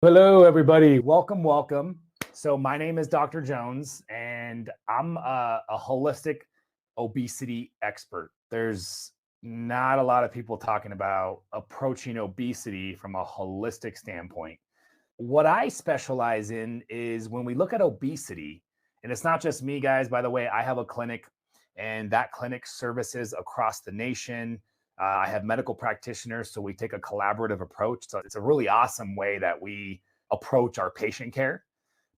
Hello, everybody. Welcome, welcome. So my name is Dr. Jones, and I'm a holistic obesity expert. There's not a lot of people talking about approaching obesity from a holistic standpoint. What I specialize in is when we look at obesity, and it's not just me, guys. By the way, I have a clinic, and that clinic services across the nation. I have medical practitioners, so we take a collaborative approach. So it's a really awesome way that we approach our patient care.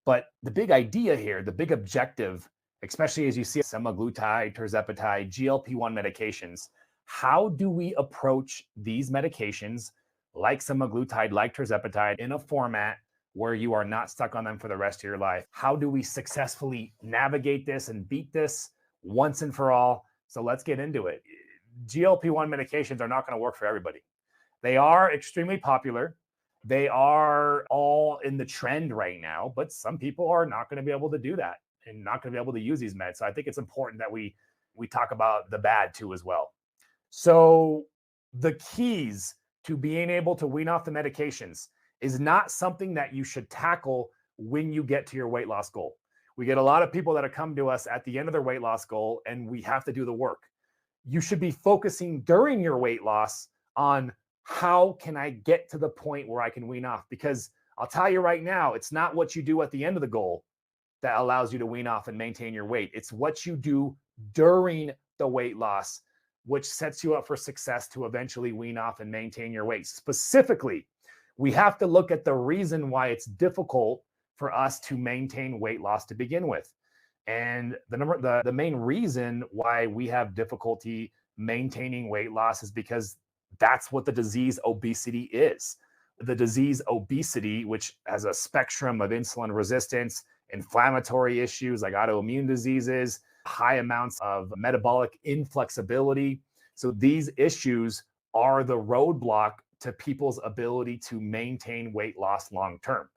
But the big idea here, the big objective, especially as you see semaglutide, tirzepatide, GLP-1 medications, how do we approach these medications like semaglutide, like tirzepatide, in a format where you are not stuck on them for the rest of your life? How do we successfully navigate this and beat this once and for all? So let's get into it. GLP-1 medications are not going to work for everybody. They are extremely popular. They are all in the trend right now, but some people are not going to be able to do that and not going to be able to use these meds. So I think it's important that we talk about the bad too as well. So the keys to being able to wean off the medications is not something that you should tackle when you get to your weight loss goal. We get a lot of people that have come to us at the end of their weight loss goal, and we have to do the work. You should be focusing during your weight loss on how can I get to the point where I can wean off? Because I'll tell you right now, it's not what you do at the end of the goal that allows you to wean off and maintain your weight. It's what you do during the weight loss, which sets you up for success to eventually wean off and maintain your weight. Specifically, we have to look at the reason why it's difficult for us to maintain weight loss to begin with. And the main reason why we have difficulty maintaining weight loss is because that's what the disease obesity is. The disease obesity, which has a spectrum of insulin resistance, inflammatory issues like autoimmune diseases, high amounts of metabolic inflexibility. So these issues are the roadblock to people's ability to maintain weight loss long term.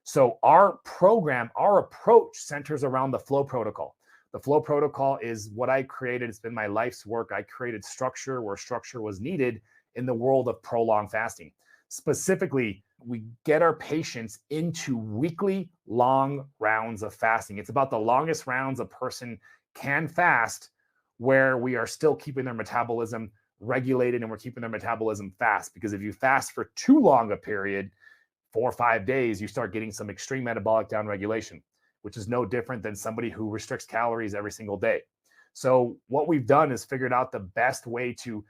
So our program, our approach centers around the FLOA protocol. The FLOA protocol is what I created. It's been my life's work. I created structure where structure was needed in the world of prolonged fasting. Specifically, we get our patients into weekly long rounds of fasting. It's about the longest rounds a person can fast where we are still keeping their metabolism regulated and we're keeping their metabolism fast. Because if you fast for too long a period, 4 or 5 days, you start getting some extreme metabolic downregulation, which is no different than somebody who restricts calories every single day. So what we've done is figured out the best way to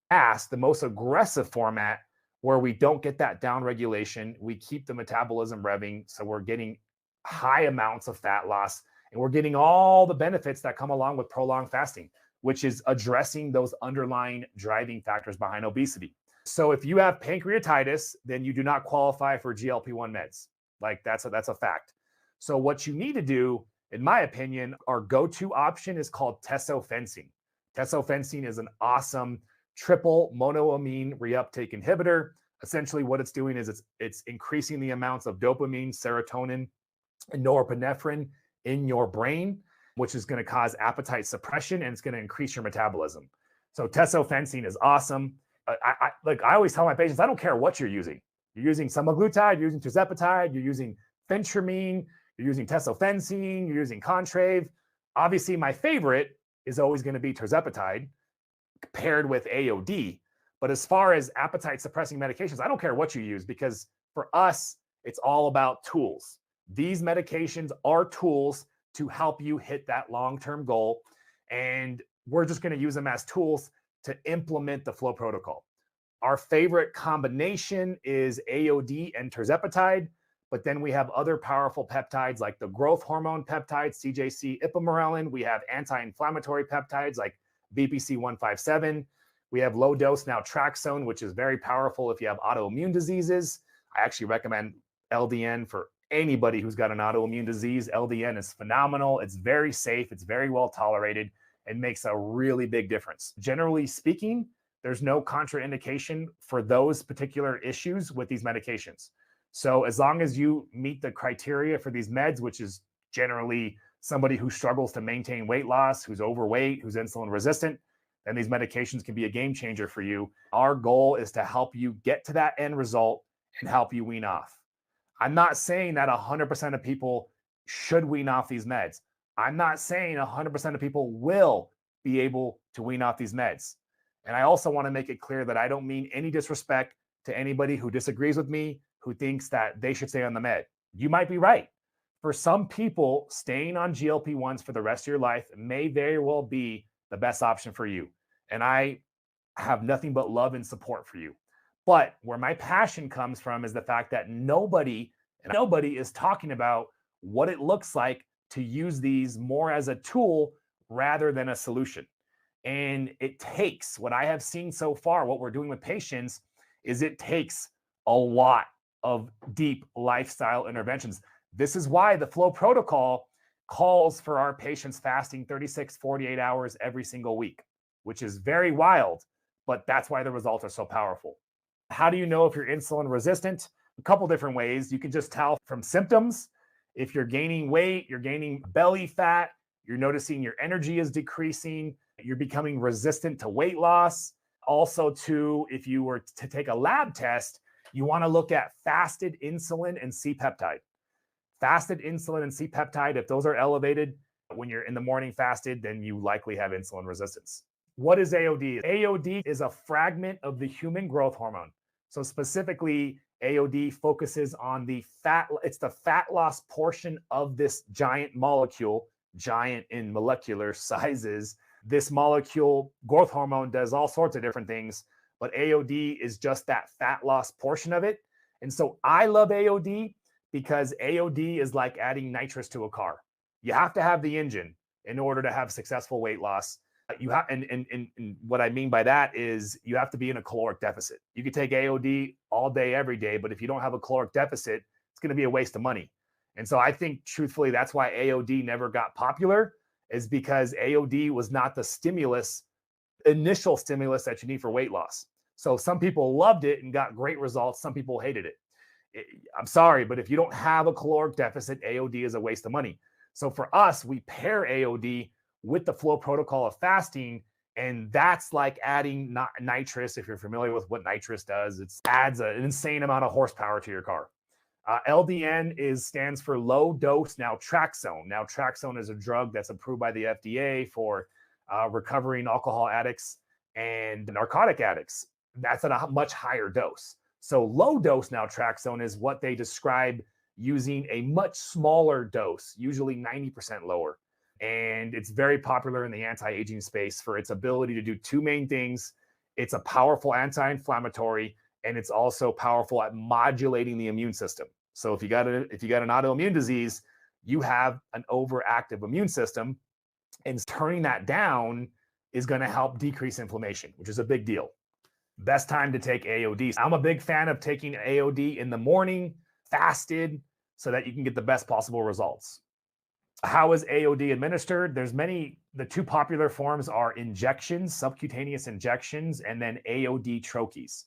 fast, the most aggressive format where we don't get that down regulation. We keep the metabolism revving. So we're getting high amounts of fat loss and we're getting all the benefits that come along with prolonged fasting, which is addressing those underlying driving factors behind obesity. So if you have pancreatitis, then you do not qualify for GLP-1 meds. Like that's a fact. So what you need to do, in my opinion, our go-to option is called tesofensine. Tesofensine is an awesome triple monoamine reuptake inhibitor. Essentially what it's doing is it's increasing the amounts of dopamine, serotonin, and norepinephrine in your brain, which is going to cause appetite suppression and it's going to increase your metabolism. So tesofensine is awesome. I always tell my patients, I don't care what you're using. You're using semaglutide, you're using tirzepatide, you're using phentermine, you're using tesofensine, you're using Contrave. Obviously, my favorite is always going to be tirzepatide paired with AOD. But as far as appetite suppressing medications, I don't care what you use because for us, it's all about tools. These medications are tools to help you hit that long-term goal. And we're just going to use them as tools to implement the FLOA protocol. Our favorite combination is AOD and tirzepatide, but then we have other powerful peptides like the growth hormone peptides, CJC, ipamorelin. We have anti-inflammatory peptides like BPC-157. We have low dose naltrexone, which is very powerful if you have autoimmune diseases. I actually recommend LDN for anybody who's got an autoimmune disease. LDN is phenomenal. It's very safe. It's very well tolerated and makes a really big difference. Generally speaking, there's no contraindication for those particular issues with these medications. So as long as you meet the criteria for these meds, which is generally somebody who struggles to maintain weight loss, who's overweight, who's insulin resistant, then these medications can be a game changer for you. Our goal is to help you get to that end result and help you wean off. I'm not saying that 100% of people should wean off these meds. I'm not saying 100% of people will be able to wean off these meds. And I also want to make it clear that I don't mean any disrespect to anybody who disagrees with me, who thinks that they should stay on the med. You might be right. For some people, staying on GLP-1s for the rest of your life may very well be the best option for you. And I have nothing but love and support for you. But where my passion comes from is the fact that nobody is talking about what it looks like to use these more as a tool rather than a solution. And it takes, what I have seen so far, what we're doing with patients is it takes a lot of deep lifestyle interventions. This is why the FLOA protocol calls for our patients fasting 36, 48 hours every single week, which is very wild, but that's why the results are so powerful. How do you know if you're insulin resistant? A couple different ways. You can just tell from symptoms. If you're gaining weight, you're gaining belly fat, you're noticing your energy is decreasing, you're becoming resistant to weight loss. Also, too, if you were to take a lab test, you want to look at fasted insulin and C-peptide. Fasted insulin and C-peptide, if those are elevated when you're in the morning fasted, then you likely have insulin resistance. What is AOD? AOD is a fragment of the human growth hormone. So specifically, AOD focuses on the fat loss portion of this giant molecule, giant in molecular sizes. This molecule, growth hormone, does all sorts of different things, but AOD is just that fat loss portion of it. And so I love AOD because AOD is like adding nitrous to a car. You have to have the engine in order to have successful weight loss. You have, and what I mean by that is you have to be in a caloric deficit. You can take AOD all day, every day, but if you don't have a caloric deficit, it's going to be a waste of money. And so I think, truthfully, that's why AOD never got popular, is because AOD was not the initial stimulus that you need for weight loss. So some people loved it and got great results. Some people hated it. I'm sorry, but if you don't have a caloric deficit, AOD is a waste of money. So for us, we pair AOD with the FLOA protocol of fasting, and that's like adding nitrous. If you're familiar with what nitrous does, it adds an insane amount of horsepower to your car. LDN stands for low dose naltrexone. Naltrexone is a drug that's approved by the FDA for recovering alcohol addicts and narcotic addicts. That's at a much higher dose. So low dose naltrexone is what they describe using a much smaller dose, usually 90% lower. And it's very popular in the anti-aging space for its ability to do two main things. It's a powerful anti-inflammatory, and it's also powerful at modulating the immune system. So if you got an autoimmune disease, you have an overactive immune system, and turning that down is going to help decrease inflammation, which is a big deal. Best time to take AOD. I'm a big fan of taking AOD in the morning, fasted, so that you can get the best possible results. How is AOD administered? The two popular forms are injections, subcutaneous injections, and then AOD troches.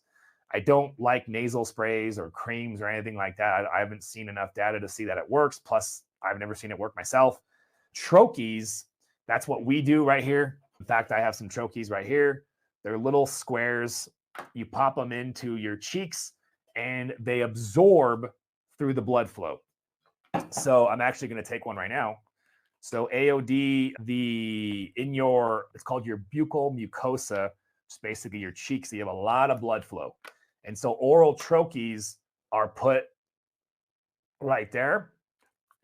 I don't like nasal sprays or creams or anything like that. I haven't seen enough data to see that it works. Plus, I've never seen it work myself. Troches, that's what we do right here. In fact, I have some troches right here. They're little squares. You pop them into your cheeks and they absorb through the blood flow. So I'm actually going to take one right now. So AOD, it's called your buccal mucosa, it's basically your cheeks. So you have a lot of blood flow. And so oral troches are put right there,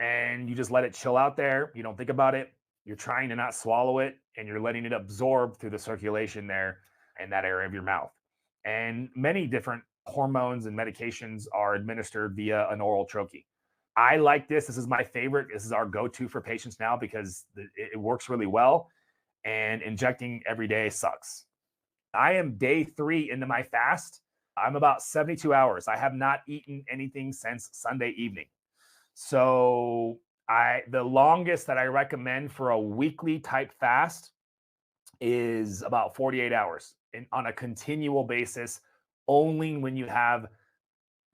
and you just let it chill out there. You don't think about it. You're trying to not swallow it, and you're letting it absorb through the circulation there in that area of your mouth. And many different hormones and medications are administered via an oral troche. I like this. This is my favorite. This is our go-to for patients now because it works really well, and injecting every day sucks. I am day 3 into my fast. I'm about 72 hours. I have not eaten anything since Sunday evening. So the longest that I recommend for a weekly type fast is about 48 hours on a continual basis, only when you have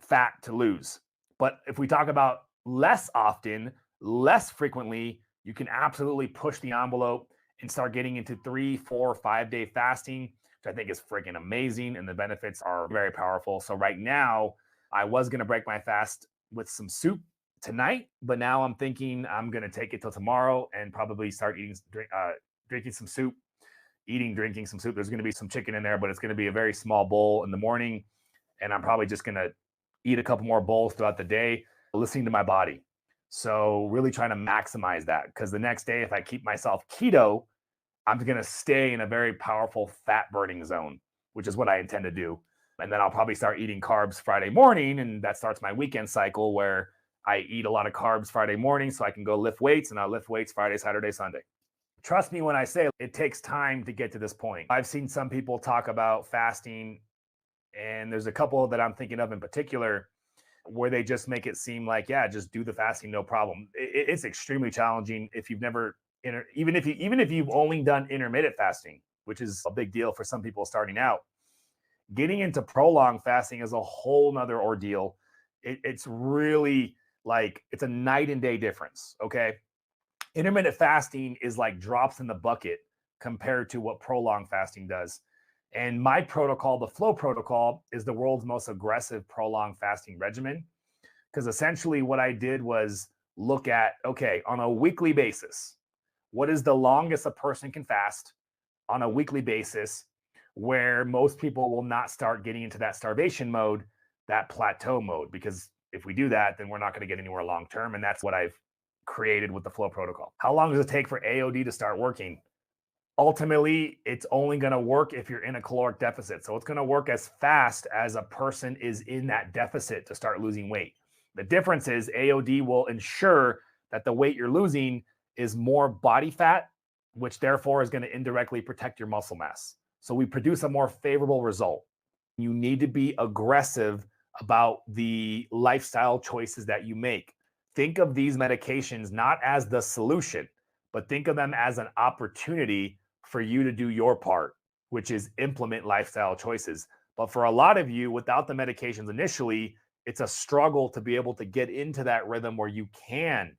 fat to lose. But if we talk about less often, less frequently, you can absolutely push the envelope and start getting into 3, 4, 5-day fasting, which I think is freaking amazing. And the benefits are very powerful. So right now, I was going to break my fast with some soup tonight, but now I'm thinking I'm going to take it till tomorrow and probably start drinking some soup, drinking some soup. There's going to be some chicken in there, but it's going to be a very small bowl in the morning. And I'm probably just going to eat a couple more bowls throughout the day, listening to my body. So really trying to maximize that, because the next day, if I keep myself keto, I'm going to stay in a very powerful fat burning zone, which is what I intend to do. And then I'll probably start eating carbs Friday morning. And that starts my weekend cycle where I eat a lot of carbs Friday morning so I can go lift weights, and I'll lift weights Friday, Saturday, Sunday. Trust me when I say it takes time to get to this point. I've seen some people talk about fasting, and there's a couple that I'm thinking of in particular where they just make it seem like, yeah, just do the fasting, no problem. It's extremely challenging if you've never, even if you've only done intermittent fasting, which is a big deal for some people starting out. Getting into prolonged fasting is a whole nother ordeal. It's really like, it's a night and day difference, okay? Intermittent fasting is like drops in the bucket compared to what prolonged fasting does. And my protocol, the FLOA protocol, is the world's most aggressive prolonged fasting regimen. Because essentially what I did was look at, okay, on a weekly basis, what is the longest a person can fast on a weekly basis, where most people will not start getting into that starvation mode, that plateau mode. Because if we do that, then we're not going to get anywhere long term. And that's what I've created with the FLOA protocol. How long does it take for AOD to start working? Ultimately, it's only going to work if you're in a caloric deficit. So it's going to work as fast as a person is in that deficit to start losing weight. The difference is AOD will ensure that the weight you're losing is more body fat, which therefore is going to indirectly protect your muscle mass. So we produce a more favorable result. You need to be aggressive about the lifestyle choices that you make. Think of these medications not as the solution, but think of them as an opportunity for you to do your part, which is implement lifestyle choices. But for a lot of you, without the medications initially, it's a struggle to be able to get into that rhythm where you can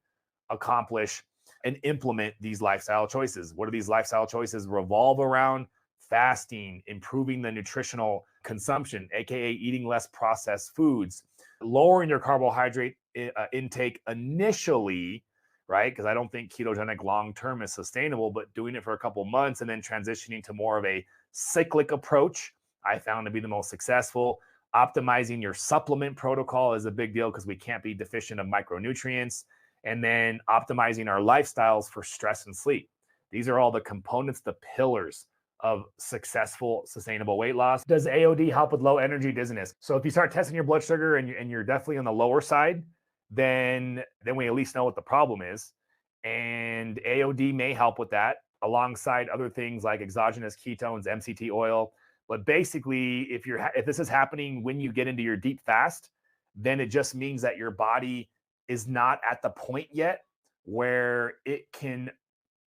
accomplish and implement these lifestyle choices. What do these lifestyle choices revolve around? Fasting, improving the nutritional consumption, aka eating less processed foods, lowering your carbohydrate intake initially, right? Because I don't think ketogenic long-term is sustainable, but doing it for a couple months and then transitioning to more of a cyclic approach, I found to be the most successful. Optimizing your supplement protocol is a big deal because we can't be deficient of micronutrients. And then optimizing our lifestyles for stress and sleep. These are all the components, the pillars of successful, sustainable weight loss. Does AOD help with low energy dizziness? So if you start testing your blood sugar and you're definitely on the lower side, then we at least know what the problem is. And AOD may help with that alongside other things like exogenous ketones, MCT oil. But basically, if this is happening when you get into your deep fast, then it just means that your body is not at the point yet where it can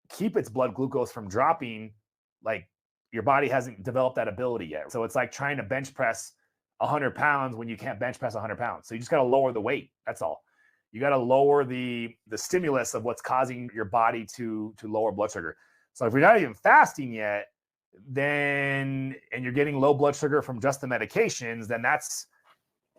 keep its blood glucose from dropping. Like, your body hasn't developed that ability yet. So it's like trying to bench press 100 pounds when you can't bench press 100 pounds. So you just got to lower the weight. That's all. You got to lower the stimulus of what's causing your body to lower blood sugar. So if you're not even fasting yet, and you're getting low blood sugar from just the medications, then that's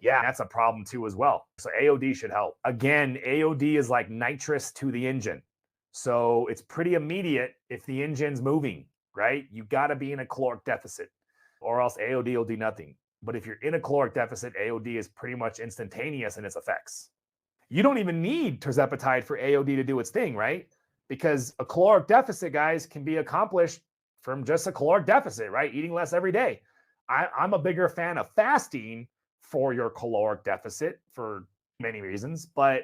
a problem too as well. So AOD should help. Again, AOD is like nitrous to the engine. So it's pretty immediate if the engine's moving, right? You got to be in a caloric deficit or else AOD will do nothing. But if you're in a caloric deficit, AOD is pretty much instantaneous in its effects. You don't even need tirzepatide for AOD to do its thing, right? Because a caloric deficit, guys, can be accomplished from just a caloric deficit, right? Eating less every day. I'm a bigger fan of fasting for your caloric deficit for many reasons, but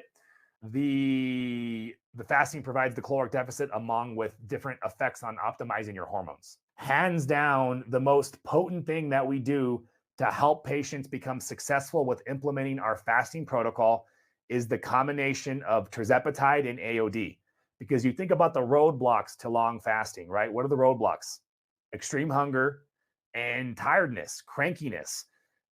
the fasting provides the caloric deficit along with different effects on optimizing your hormones. Hands down, the most potent thing that we do to help patients become successful with implementing our fasting protocol is the combination of tirzepatide and AOD. Because you think about the roadblocks to long fasting, right? What are the roadblocks? Extreme hunger and tiredness, crankiness.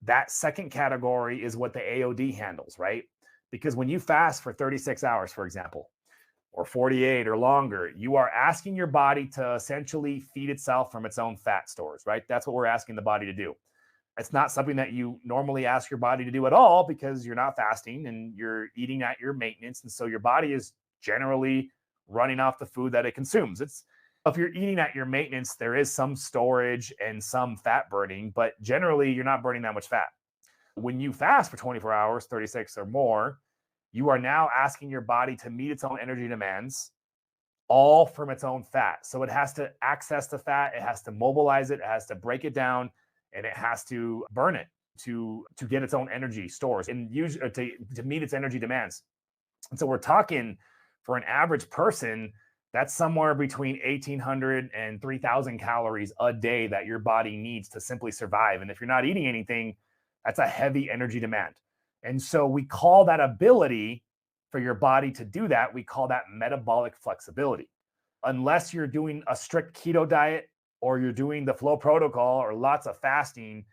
That second category is what the AOD handles, right? Because when you fast for 36 hours, for example, or 48 or longer, you are asking your body to essentially feed itself from its own fat stores, right? That's what we're asking the body to do. It's not something that you normally ask your body to do at all because you're not fasting and you're eating at your maintenance. And so your body is generally running off the food that it consumes. It's if you're eating at your maintenance, there is some storage and some fat burning, but generally you're not burning that much fat. When you fast for 24 hours, 36 or more, you are now asking your body to meet its own energy demands, all from its own fat. So it has to access the fat, it has to mobilize it, it has to break it down, and it has to burn it to get its own energy stores and use to meet its energy demands. And so we're talking for an average person, that's somewhere between 1,800 and 3,000 calories a day that your body needs to simply survive. And if you're not eating anything, that's a heavy energy demand. And so we call that ability for your body to do that, we call that metabolic flexibility. Unless you're doing a strict keto diet or you're doing the FLOA protocol or lots of fasting,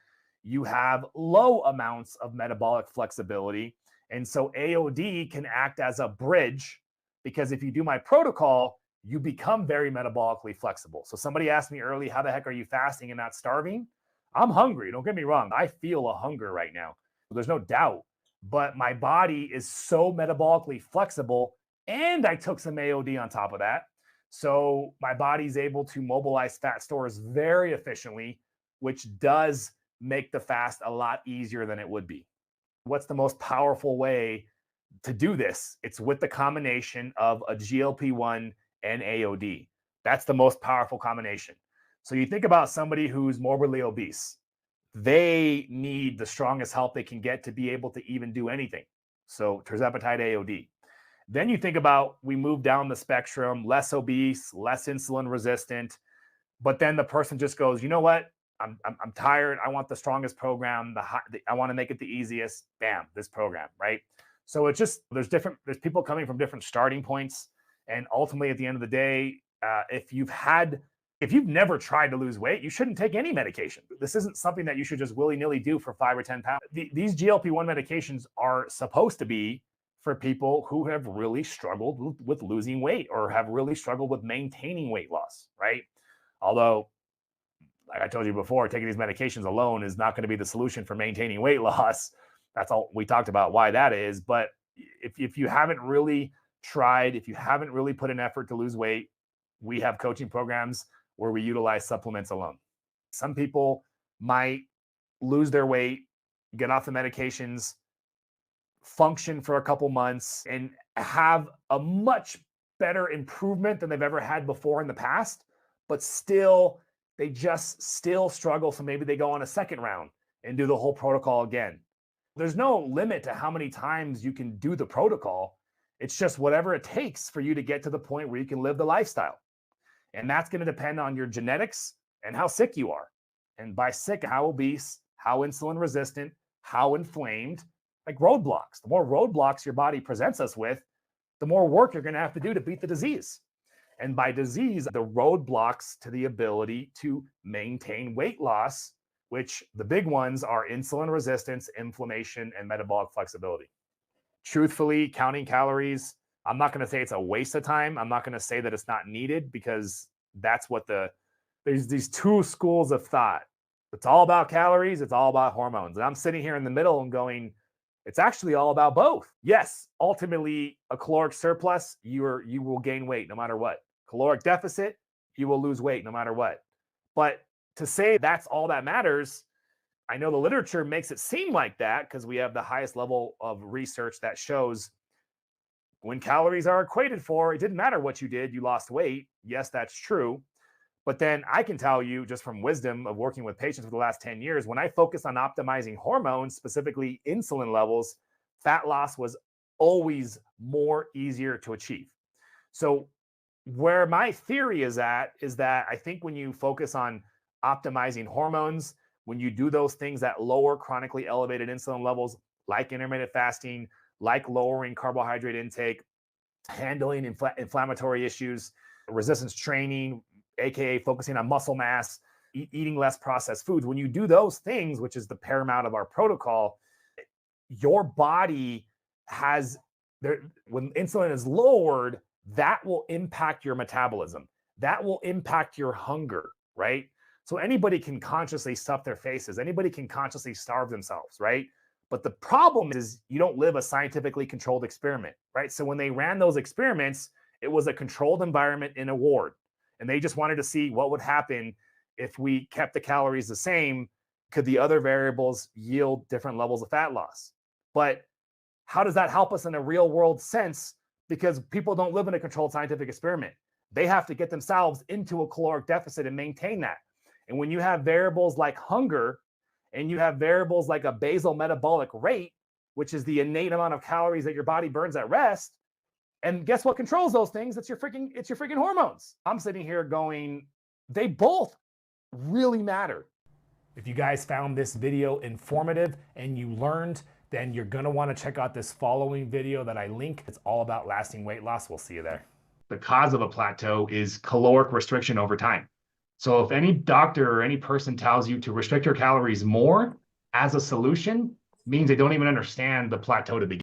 you have low amounts of metabolic flexibility. And so AOD can act as a bridge because if you do my protocol, you become very metabolically flexible. So somebody asked me early, how the heck are you fasting and not starving? I'm hungry. Don't get me wrong. I feel a hunger right now. There's no doubt. But my body is so metabolically flexible, and I took some AOD on top of that. So my body's able to mobilize fat stores very efficiently, which does make the fast a lot easier than it would be. What's the most powerful way to do this? It's with the combination of a GLP-1 and AOD. That's the most powerful combination. So you think about somebody who's morbidly obese. They need the strongest help they can get to be able to even do anything. So tirzepatide AOD. Then you think about we move down the spectrum, less obese, less insulin resistant, but then the person just goes, you know what? I'm tired. I want the strongest program. I want to make it the easiest. Bam, this program, right? So it's just there's people coming from different starting points, and ultimately at the end of the day, if you've never tried to lose weight, you shouldn't take any medication. This isn't something that you should just willy-nilly do for 5 or 10 pounds. These GLP-1 medications are supposed to be for people who have really struggled with losing weight or have really struggled with maintaining weight loss, right? Although, like I told you before, taking these medications alone is not going to be the solution for maintaining weight loss. That's all we talked about why that is. But if you haven't really tried, if you haven't really put an effort to lose weight, we have coaching programs where we utilize supplements alone. Some people might lose their weight, get off the medications, function for a couple months, and have a much better improvement than they've ever had before in the past, but they just still struggle. So maybe they go on a second round and do the whole protocol again. There's no limit to how many times you can do the protocol. It's just whatever it takes for you to get to the point where you can live the lifestyle. And that's going to depend on your genetics and how sick you are. And by sick, how obese, how insulin resistant, how inflamed, like roadblocks. The more roadblocks your body presents us with, the more work you're going to have to do to beat the disease. And by disease, the roadblocks to the ability to maintain weight loss, which the big ones are insulin resistance, inflammation, and metabolic flexibility. Truthfully, counting calories, I'm not going to say it's a waste of time. I'm not going to say that it's not needed because that's what there's these two schools of thought. It's all about calories. It's all about hormones. And I'm sitting here in the middle and going, it's actually all about both. Yes, ultimately a caloric surplus, you will gain weight no matter what. Caloric deficit, you will lose weight no matter what. But to say that's all that matters, I know the literature makes it seem like that because we have the highest level of research that shows when calories are equated for, it didn't matter what you did, you lost weight. Yes, that's true. But then I can tell you just from wisdom of working with patients for the last 10 years, when I focused on optimizing hormones, specifically insulin levels, fat loss was always more easier to achieve. So where my theory is at is that I think when you focus on optimizing hormones, when you do those things that lower chronically elevated insulin levels, like intermittent fasting, like lowering carbohydrate intake, handling inflammatory issues, resistance training, AKA focusing on muscle mass, eating less processed foods. When you do those things, which is the paramount of our protocol, your body when insulin is lowered, that will impact your metabolism. That will impact your hunger, right? So anybody can consciously stuff their faces. Anybody can consciously starve themselves, right? But the problem is you don't live a scientifically controlled experiment, right? So when they ran those experiments, it was a controlled environment in a ward. And they just wanted to see what would happen if we kept the calories the same. Could the other variables yield different levels of fat loss? But how does that help us in a real world sense? Because people don't live in a controlled scientific experiment. They have to get themselves into a caloric deficit and maintain that. And when you have variables like hunger, and you have variables like a basal metabolic rate, which is the innate amount of calories that your body burns at rest, and guess what controls those things? It's your freaking hormones. I'm sitting here going, they both really matter. If you guys found this video informative and you learned, then you're gonna wanna check out this following video that I link. It's all about lasting weight loss. We'll see you there. The cause of a plateau is caloric restriction over time. So if any doctor or any person tells you to restrict your calories more as a solution, means they don't even understand the plateau to begin.